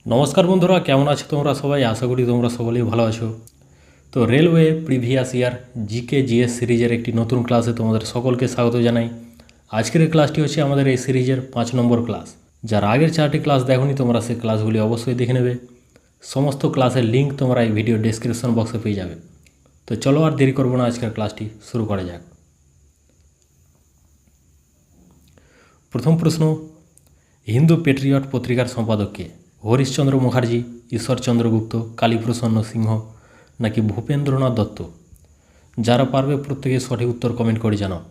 নমস্কার বন্ধুরা, কেমন আছো তোমরা সবাই? আশা করি তোমরা সকলেই ভালো আছো। তো railway previous year GK GS সিরিজের একটি নতুন ক্লাসে তোমাদের সকলকে স্বাগত জানাই। আজকের এই ক্লাসটি হচ্ছে আমাদের এই সিরিজের 5 নম্বর ক্লাস। যারা আগের 4টি ক্লাস দেখোনি তোমরা সেই ক্লাসগুলি অবশ্যই দেখে নেবে। সমস্ত ক্লাসের লিঙ্ক তোমরা এই ভিডিও ডেসক্রিপশন বক্সে পেয়ে যাবে। তো চলো আর দেরি করবো না, আজকের ক্লাসটি শুরু করা যাক। প্রথম প্রশ্ন, হিন্দু পেট্রিয়ট পত্রিকার সম্পাদক কে? হরিশচন্দ্র মুখার্জি, ঈশ্বরচন্দ্র গুপ্ত, কালীপ্রসন্ন সিংহ নাকি ভূপেন্দ্রনাথ দত্ত? যারা পারবে প্রত্যেকে সঠিক উত্তর কমেন্ট করে জানাও।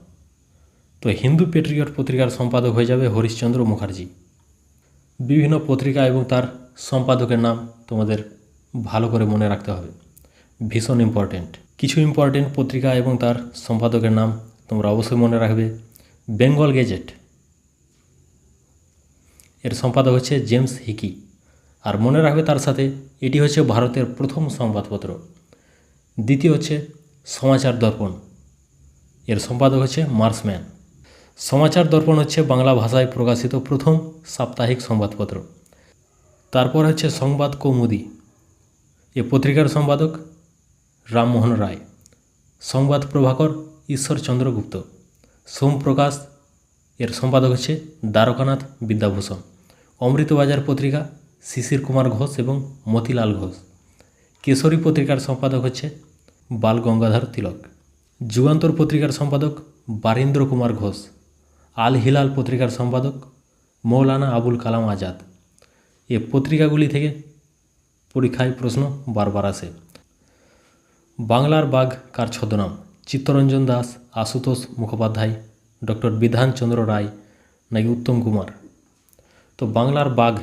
তো হিন্দু পেট্রিয়ট পত্রিকার সম্পাদক হয়ে যাবে হরিশচন্দ্র মুখার্জি। বিভিন্ন পত্রিকা এবং তার সম্পাদকের নাম তোমাদের ভালো করে মনে রাখতে হবে, ভীষণ ইম্পর্টেন্ট। কিছু ইম্পর্টেন্ট পত্রিকা এবং তার সম্পাদকের নাম তোমরা অবশ্যই মনে রাখবে। বেঙ্গল গেজেট, এর সম্পাদক হচ্ছে জেমস হিকি। আর মনে রাখবে তার সাথে এটি হচ্ছে ভারতের প্রথম সংবাদপত্র। দ্বিতীয় হচ্ছে সমাচার দর্পণ, এর সম্পাদক হচ্ছে মার্সম্যান। সমাচার দর্পণ হচ্ছে বাংলা ভাষায় প্রকাশিত প্রথম সাপ্তাহিক সংবাদপত্র। তারপর হচ্ছে সংবাদ কৌমুদী, এ পত্রিকার সম্পাদক রামমোহন রায়। সংবাদ প্রভাকর ঈশ্বরচন্দ্র গুপ্ত। সোমপ্রকাশ, এর সম্পাদক হচ্ছে দ্বারকানাথ বিদ্যাভূষণ। অমৃতবাজার পত্রিকা শিশির কুমার ঘোষ এবং মতিলাল ঘোষ। কেশরী পত্রিকার সম্পাদক হচ্ছে বাল গঙ্গাধর তিলক। যুগান্তর পত্রিকার সম্পাদক বারীন্দ্র কুমার ঘোষ। আল হিলাল পত্রিকার সম্পাদক মৌলানা আবুল কালাম আজাদ। এ পত্রিকাগুলি থেকে পরীক্ষায় প্রশ্ন বারবার আসে। বাংলার বাঘ কার ছদ্মনাম? চিত্তরঞ্জন দাস, আশুতোষ মুখোপাধ্যায়, ডক্টর বিধানচন্দ্র রায় নাকি উত্তম কুমার? তো বাংলার বাঘ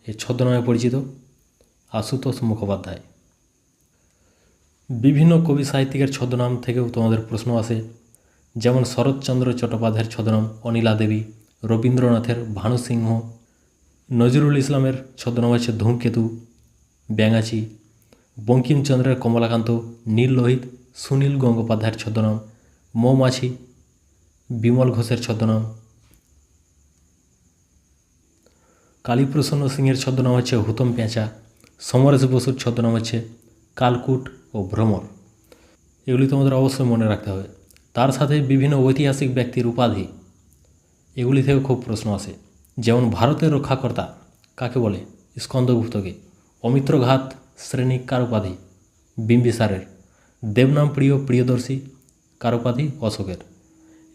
এর ছদ্মনামে পরিচিত আশুতোষ মুখোপাধ্যায়। বিভিন্ন কবি সাহিত্যিকের ছদ্মনাম থেকেও তোমাদের প্রশ্ন আসে, যেমন শরৎচন্দ্র চট্টোপাধ্যায়ের ছদ্মনাম অনিলা দেবী, রবীন্দ্রনাথের ভানু সিংহ, নজরুল ইসলামের ছদ্মনাম হচ্ছে ধূমকেতু, ব্যাঙাচি, বঙ্কিমচন্দ্রের কমলাকান্ত, নীল লোহিত, সুনীল গঙ্গোপাধ্যায়ের ছদ্মনাম মৌমাছি, বিমল ঘোষের ছদ্মনাম। কালীপ্রসন্ন সিংহের ছদ্মনাম হচ্ছে হুতম পেঁচা। সমরেশ বসুর ছদ্মনাম হচ্ছে কালকুট ও ভ্রমর। এগুলি তোমাদের অবশ্যই মনে রাখতে হবে। তার সাথে বিভিন্ন ঐতিহাসিক ব্যক্তির উপাধি, এগুলি থেকে খুব প্রশ্ন আসে, যেমন ভারতের রক্ষাকর্তা কাকে বলে? স্কন্দগুপ্তকে। অমিত্রঘাত শ্রেণী কার উপাধি? বিম্বিসারের। দেবনাম প্রিয় প্রিয়দর্শী কার উপাধি? অশোকের।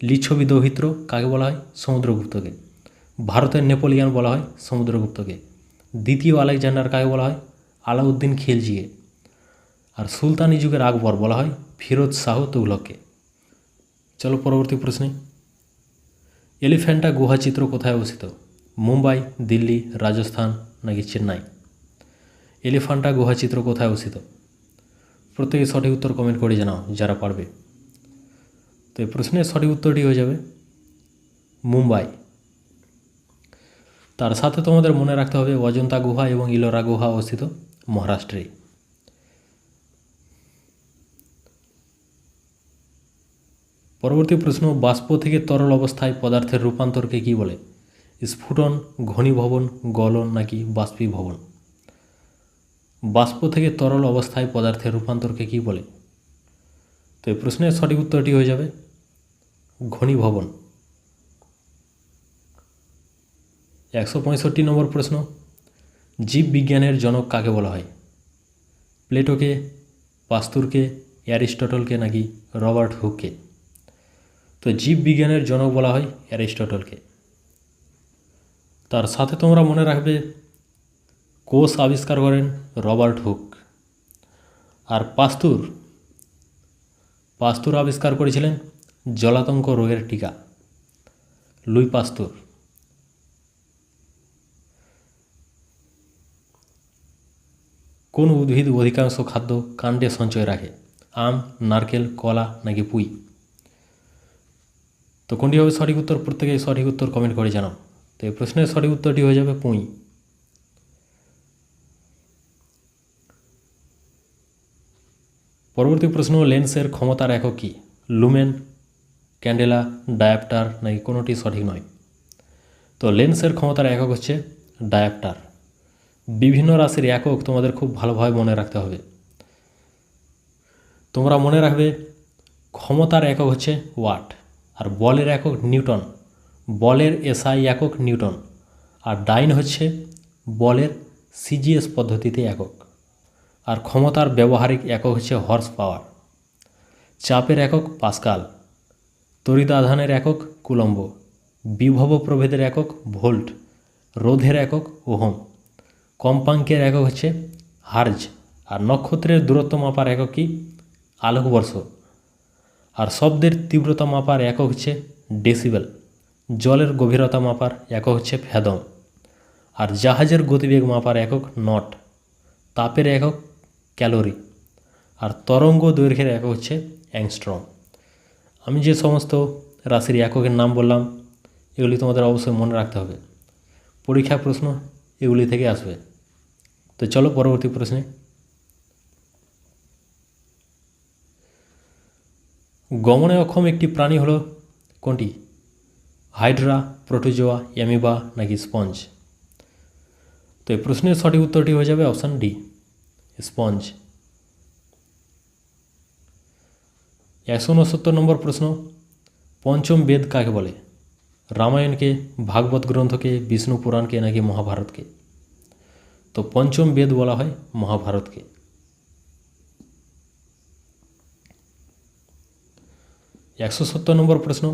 লিচ্ছবি দৌহিত্র কাকে বলা হয়? সমুদ্রগুপ্তকে। ভারতের নেপোলিয়ান বলা হয় সমুদ্রগুপ্তকে। দ্বিতীয় আলেকজান্ডার কাকে বলা হয়? আলাউদ্দিন খিলজিকে। আর সুলতানি যুগের আকবর বলা হয় ফিরোজ শাহ তুঘলককে। চলো পরবর্তী প্রশ্নে। এলিফ্যান্টা গুহা চিত্র কোথায় অবস্থিত? মুম্বাই, দিল্লি, রাজস্থান নাকি চেন্নাই? এলিফ্যান্টা গুহা চিত্র কোথায় অবস্থিত? প্রত্যেকে সঠিক উত্তর কমেন্ট করে জানাও যারা পারবে। তো এই প্রশ্নের সঠিক উত্তরটি হয়ে যাবে মুম্বাই। তার সাথে তোমাদের মনে রাখতে হবে অজন্তা গুহা এবং ইলোরা গুহা অবস্থিত মহারাষ্ট্রে। পরবর্তী প্রশ্ন, বাষ্প থেকে তরল অবস্থায় পদার্থের রূপান্তরকে কি বলে? স্ফুটন, ঘনীভবন, গলন নাকি বাষ্পীভবন? বাষ্প থেকে তরল অবস্থায় পদার্থের রূপান্তরকে কি বলে? তো এই প্রশ্নের সঠিক উত্তরটি হয়ে যাবে ঘনীভবন। 165 নম্বর প্রশ্ন, জীববিজ্ঞানের জনক কাকে বলা হয়? প্লেটোকে, পাস্তুরকে, অ্যারিস্টটলকে নাকি রবার্ট হুককে? তো জীববিজ্ঞানের জনক বলা হয় অ্যারিস্টটলকে। তার সাথে তোমরা মনে রাখবে কোষ আবিষ্কার করেন রবার্ট হুক। আর পাস্তুর আবিষ্কার করেছিলেন জলাতঙ্ক রোগের টিকা, লুই পাস্তুর। কোন উদ্ভিদ অধিকাংশ খাদ্য কাণ্ডে সঞ্চয় রাখে? আম, নারকেল, কলা নাকি পুঁই? তো কোনটি হবে সঠিক উত্তর? প্রত্যেকেই সঠিক উত্তর কমেন্ট করে জানাও। তো এই প্রশ্নের সঠিক উত্তরটি হয়ে যাবে পুঁই। পরবর্তী প্রশ্ন, লেন্সের ক্ষমতার একক কী? লুমেন, ক্যান্ডেলা, ডায়াপ্টার নাকি কোনোটি সঠিক নয়? তো লেন্সের ক্ষমতার একক হচ্ছে ডায়াপ্টার। বিভিন্ন রাশির একক তোমাদের খুব ভালোভাবে মনে রাখতে হবে। তোমরা মনে রাখবে ক্ষমতার একক হচ্ছে ওয়াট, আর বলের একক নিউটন, বলের এসআই একক নিউটন, আর ডাইন হচ্ছে বলের সিজিএস পদ্ধতিতে একক, আর ক্ষমতার ব্যবহারিক একক হচ্ছে হর্স পাওয়ার। চাপের একক পাস্কাল, তড়িৎ আধানের একক কুলম্ব, বিভব প্রভেদের একক ভোল্ট, রোধের একক ওহম, কম্পাঙ্কের একক হচ্ছে হার্জ, আর নক্ষত্রের দূরত্ব মাপার একক কি আলোকবর্ষ, আর শব্দের তীব্রতা মাপার একক হচ্ছে ডেসিবেল, জলের গভীরতা মাপার একক হচ্ছে ফ্যাদম, আর জাহাজের গতিবেগ মাপার একক নট, তাপের একক ক্যালোরি, আর তরঙ্গ দৈর্ঘ্যের একক হচ্ছে অ্যাংস্ট্রম। আমি যে সমস্ত রাশির এককের নাম বললাম এগুলি তোমাদের অবশ্যই মনে রাখতে হবে, পরীক্ষা প্রশ্ন এগুলি থেকে আসবে। তো চলো পরবর্তী প্রশ্নে। গমনে অক্ষম একটি প্রাণী হলো কোনটি? হাইড্রা, প্রোটোজোয়া, অ্যামিবা নাকি স্পঞ্জ? তো এই প্রশ্নের সঠিক উত্তরটি হয়ে যাবে অপশান ডি, স্পঞ্জ। 169 নম্বর প্রশ্ন, পঞ্চম বেদ কাকে বলে? রামায়ণকে, ভাগবত গ্রন্থকে, বিষ্ণু পুরাণকে নাকি মহাভারতকে? তো পঞ্চম বেদ বলা হয় মহাভারতকে। 170 নম্বর প্রশ্ন,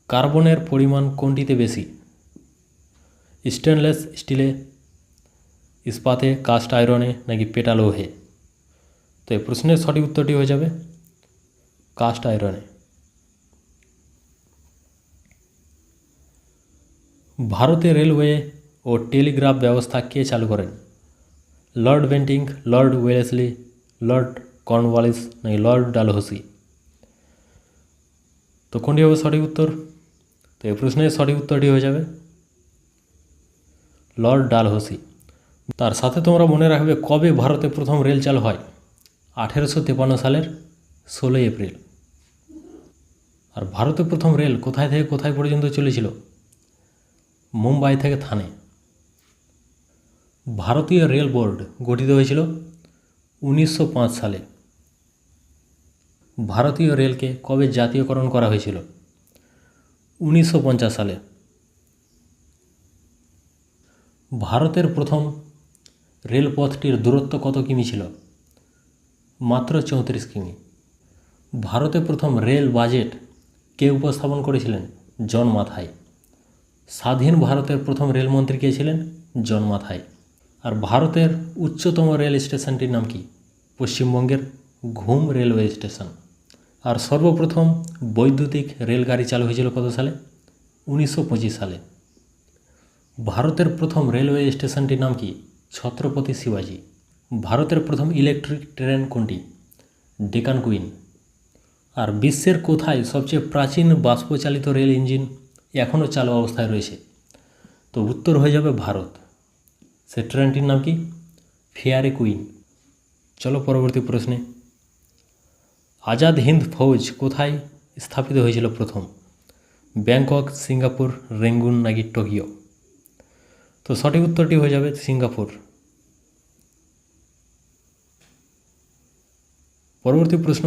কার্বনের পরিমাণ কোনটিতে বেশি? স্টেনলেস স্টিলে, ইস্পাতে, কাস্ট আয়রনে নাকি পেটালোহে? তো এই প্রশ্নের সঠিক উত্তরটি হয়ে যাবে কাস্ট আয়রনে। ভারতে রেলওয়ে ও টেলিগ্রাফ ব্যবস্থা কে চালু করেন? Lord Bentinck, Lord Wellesley, Lord Cornwallis নাকি লর্ড ডালহৌসি? তো কোনটি হবে সঠিক উত্তর? তো এই প্রশ্নের সঠিক উত্তরটি হয়ে যাবে লর্ড ডালহৌসি। তার সাথে তোমরা মনে রাখবে কবে ভারতে প্রথম রেল চালু হয়? 1853 সালের 16 এপ্রিল। আর ভারতে প্রথম রেল কোথায় থেকে কোথায় পর্যন্ত চলেছিল? মুম্বাই থেকে থানে। ভারতীয় রেল বোর্ড গঠিত হয়েছিল 1905 সালে। ভারতীয় রেলকে কবে জাতীয়করণ করা হয়েছিল? 1950 সালে। ভারতের প্রথম রেলপথটির দূরত্ব কত কিমি ছিল? মাত্র 34 কিমি। ভারতে প্রথম রেল বাজেট কে উপস্থাপন করেছিলেন? জন মাথাই। স্বাধীন ভারতের প্রথম রেলমন্ত্রী কে ছিলেন? জন মাথাই। আর ভারতের উচ্চতম রেল স্টেশনটির নাম কি? পশ্চিমবঙ্গের ঘুম রেলওয়ে স্টেশন। আর সর্বপ্রথম বৈদ্যুতিক রেলগাড়ি চালু হয়েছিল কত সালে? 1925 সালে। ভারতের প্রথম রেলওয়ে স্টেশনটির নাম কি? ছত্রপতি শিবাজি। ভারতের প্রথম ইলেকট্রিক ট্রেন কোনটি? ডেকান কুইন। আর বিশ্বের কোথায় সবচেয়ে প্রাচীন বাষ্পচালিত রেল ইঞ্জিন এখনও চালু অবস্থায় রয়েছে? তো উত্তর হয়ে যাবে ভারত। সে ট্রেনটির নাম কি? ফেয়ারে কুইন। চলো পরবর্তী প্রশ্নে। আজাদ হিন্দ ফৌজ কোথায় স্থাপিত হয়েছিল প্রথম? ব্যাংকক, সিঙ্গাপুর, রেঙ্গুন নাকি টোকিও? তো সঠিক উত্তরটি হয়ে যাবে সিঙ্গাপুর। পরবর্তী প্রশ্ন,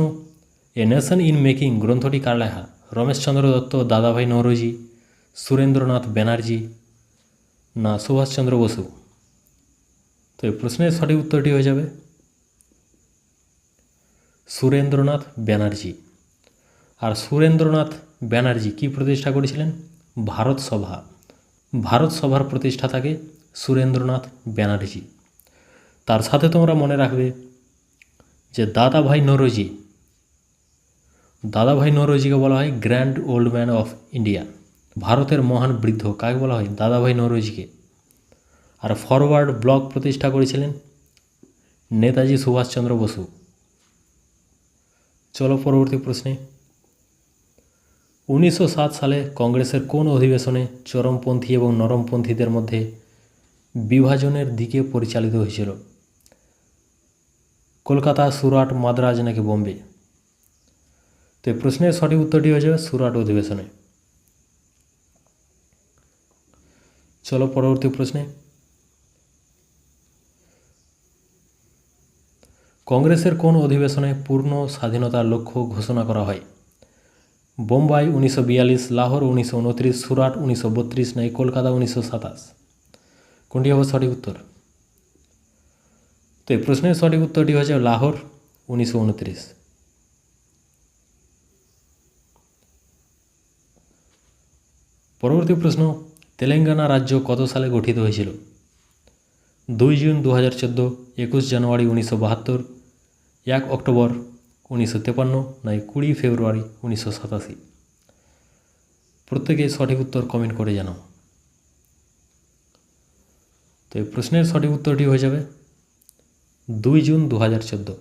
এ নেশন ইন মেকিং গ্রন্থটি কার লেখা? রমেশচন্দ্র দত্ত, দাদাভাই নওরোজি, সুরেন্দ্রনাথ ব্যানার্জি না সুভাষচন্দ্র বসু? তো এই প্রশ্নের সঠিক উত্তরটি হয়ে যাবে সুরেন্দ্রনাথ ব্যানার্জি। আর সুরেন্দ্রনাথ ব্যানার্জি কি প্রতিষ্ঠা করেছিলেন? ভারত সভা। ভারত সভার প্রতিষ্ঠাতাকে সুরেন্দ্রনাথ ব্যানার্জি। তার সাথে তোমরা মনে রাখবে যে দাদাভাই নওরোজিকে বলা হয় grand old man of India. ভারতের মহান বৃদ্ধ কাকে বলা হয়? দাদাভাই নওরোজিকে। আর ফরওয়ার্ড ব্লক প্রতিষ্ঠা করেছিলেন নেতাজি সুভাষচন্দ্র বসু। চলো পরবর্তী প্রশ্নে। 1907 সালে কংগ্রেসের কোন অধিবেশনে চরমপন্থী এবং নরমপন্থীদের মধ্যে বিভাজনের দিকে পরিচালিত হয়েছিল? কলকাতা, সুরাট, মাদ্রাজ নাকি বোম্বে? তো এই প্রশ্নের সঠিক উত্তরটি হয়ে যাবে সুরাট অধিবেশনে। চলো পরবর্তী প্রশ্নে। কংগ্রেসের কোন অধিবেশনে পূর্ণ স্বাধীনতার লক্ষ্য ঘোষণা করা হয়? বোম্বাই 1942, লাহোর 1929, সুরাট 1932 নাকি কলকাতা 1927? কোনটি হবে সঠিক উত্তর? তো এই প্রশ্নের সঠিক উত্তরটি হচ্ছে লাহোর 1929। পরবর্তী প্রশ্ন, তেলেঙ্গানা রাজ্য কত সালে গঠিত হয়েছিল? 2 জুন 2014, 21 জানুয়ারি 1972, 1 অক্টোবর 1953 নাকি 20 ফেব্রুয়ারি 1987? প্রত্যেকে সঠিক উত্তর কমেন্ট করে জানাও। তো এই প্রশ্নের সঠিক উত্তরটি হয়ে যাবে 2 জুন 2014।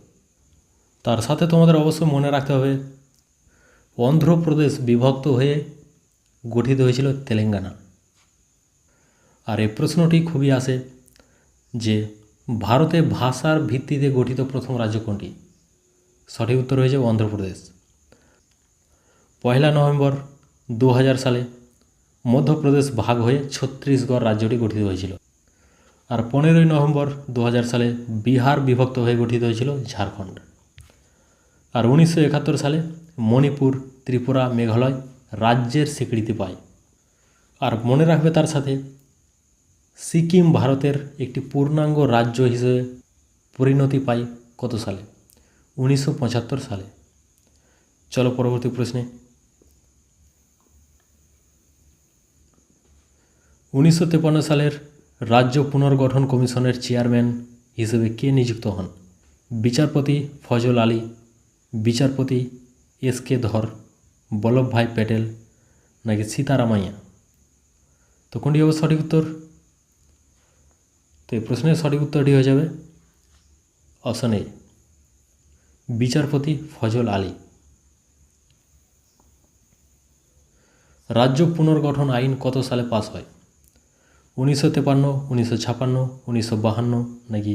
তার সাথে তোমাদের অবশ্যই মনে রাখতে হবে অন্ধ্রপ্রদেশ বিভক্ত হয়ে গঠিত হয়েছিল তেলেঙ্গানা। আর এই প্রশ্নটি খুবই আসে যে ভারতে ভাষার ভিত্তিতে গঠিত প্রথম রাজ্য কোনটি? সঠিক উত্তর হয়েছে অন্ধ্রপ্রদেশ। 1 নভেম্বর 2000 সালে মধ্যপ্রদেশ ভাগ হয়ে ছত্তিশগড় রাজ্যটি গঠিত হয়েছিল। আর 15 নভেম্বর 2000 সালে বিহার বিভক্ত হয়ে গঠিত হয়েছিল ঝাড়খণ্ড। আর 1971 সালে মণিপুর, ত্রিপুরা, মেঘালয় রাজ্যের স্বীকৃতি পায়। আর মনে রাখবে তার সাথে সিকিম ভারতের একটি পূর্ণাঙ্গ রাজ্য হিসেবে পরিণতি পায় কত সালে? 1975 সালে। চলো পরবর্তী প্রশ্নে। 1953 সালের রাজ্য পুনর্গঠন কমিশনের চেয়ারম্যান হিসেবে কে নিযুক্ত হন? বিচারপতি ফজল আলী, বিচারপতি এস.কে. ধর, বল্লভভাই প্যাটেল নাকি সীতারামাইয়া? তো কোনটি হবে সঠিক উত্তর? তো এই প্রশ্নের সঠিক উত্তরটি হয়ে যাবে অপশন এ, বিচারপতি ফজল আলী। রাজ্য পুনর্গঠন আইন কত সালে পাস হয়? 1953, 1956, 1952 নাকি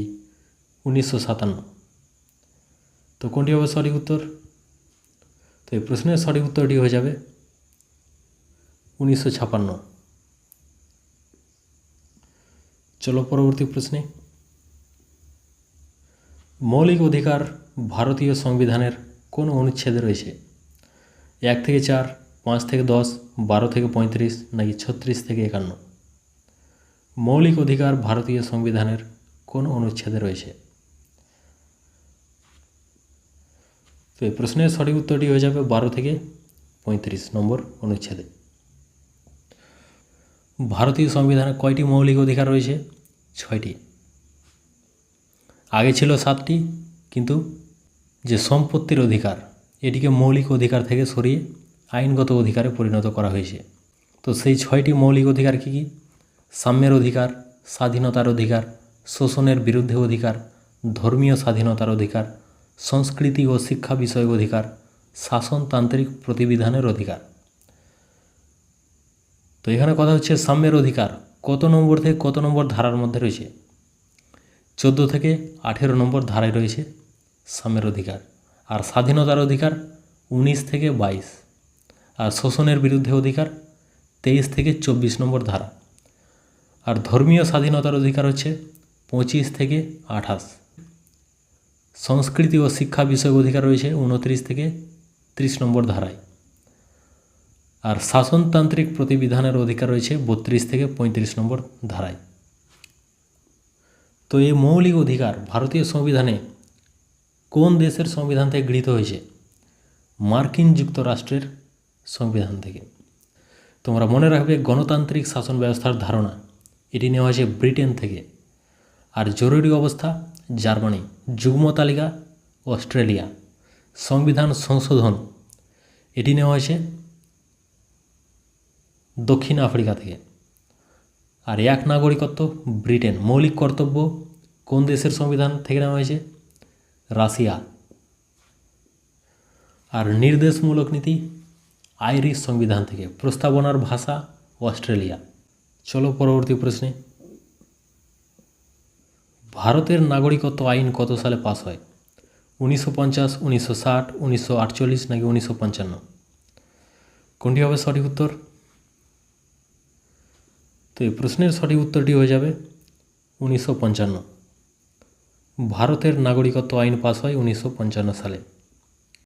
1957? তো কোনটি হবে সঠিক উত্তর? তো এই প্রশ্নের সঠিক উত্তরটি হয়ে যাবে 1956। চলো পরবর্তী প্রশ্নে। মৌলিক অধিকার ভারতীয় সংবিধানের কোন অনুচ্ছেদে রয়েছে? 1 থেকে 4, 5 থেকে 10, 12 থেকে 35 নাকি 36 থেকে 51? মৌলিক অধিকার ভারতীয় সংবিধানের কোন অনুচ্ছেদে রয়েছে? তো এই প্রশ্নের সঠিক উত্তরটি হয়ে যাবে 12 থেকে 35 নম্বর অনুচ্ছেদে। ভারতীয় সংবিধানে কয়টি মৌলিক অধিকার রয়েছে? 6টি। আগে ছিল 7টি, কিন্তু যে সম্পত্তির অধিকার এটিকে মৌলিক অধিকার থেকে সরিয়ে আইনগত অধিকারে পরিণত করা হয়েছে। তো সেই 6টি মৌলিক অধিকার কী কী? সাম্যের অধিকার, স্বাধীনতার অধিকার, শোষণের বিরুদ্ধে অধিকার, ধর্মীয় স্বাধীনতার অধিকার, সংস্কৃতি ও শিক্ষা বিষয়ক অধিকার, শাসনতান্ত্রিক প্রতিবিধানের অধিকার। তো এখানে কথা হচ্ছে সাম্যের অধিকার কত নম্বর থেকে কত নম্বর ধারার মধ্যে রয়েছে? 14 থেকে 18 নম্বর ধারায় রয়েছে সাম্যের অধিকার। আর স্বাধীনতার অধিকার 19 থেকে 22। আর শোষণের বিরুদ্ধে অধিকার 23 থেকে 24 নম্বর ধারা। আর ধর্মীয় স্বাধীনতার অধিকার হচ্ছে 25 থেকে 28। সংস্কৃতি ও শিক্ষা বিষয়ক অধিকার রয়েছে 29 থেকে 30 নম্বর ধারায়। আর শাসনতান্ত্রিক প্রতিবিধানের অধিকার রয়েছে 32 থেকে 35 নম্বর ধারায়। তো এই মৌলিক অধিকার ভারতীয় সংবিধানে কোন দেশের সংবিধান থেকে গৃহীত হয়েছে? মার্কিন যুক্তরাষ্ট্রের সংবিধান থেকে। তোমরা মনে রাখবে গণতান্ত্রিক শাসন ব্যবস্থার ধারণা এটি নেওয়া হয়েছে ব্রিটেন থেকে। আর জরুরি অবস্থা জার্মানি, যুগ্ম তালিকা অস্ট্রেলিয়া, সংবিধান সংশোধন এটি নেওয়া হয়েছে দক্ষিণ আফ্রিকা থেকে। আর এক নাগরিকত্ব ব্রিটেন। মৌলিক কর্তব্য কোন দেশের সংবিধান থেকে নেওয়া হয়েছে? রাশিয়া। আর নির্দেশমূলক নীতি আইরিশ সংবিধান থেকে। প্রস্তাবনার ভাষা অস্ট্রেলিয়া। চলো পরবর্তী প্রশ্নে। ভারতের নাগরিকত্ব আইন কত সালে পাস হয়? 1950, 1960, 1948 নাকি 1955? কোনটি হবে সঠিক উত্তর? তো এই প্রশ্নের সঠিক উত্তরটি হয়ে যাবে 1955। ভারতের নাগরিকত্ব আইন পাস হয় 1955 সালে।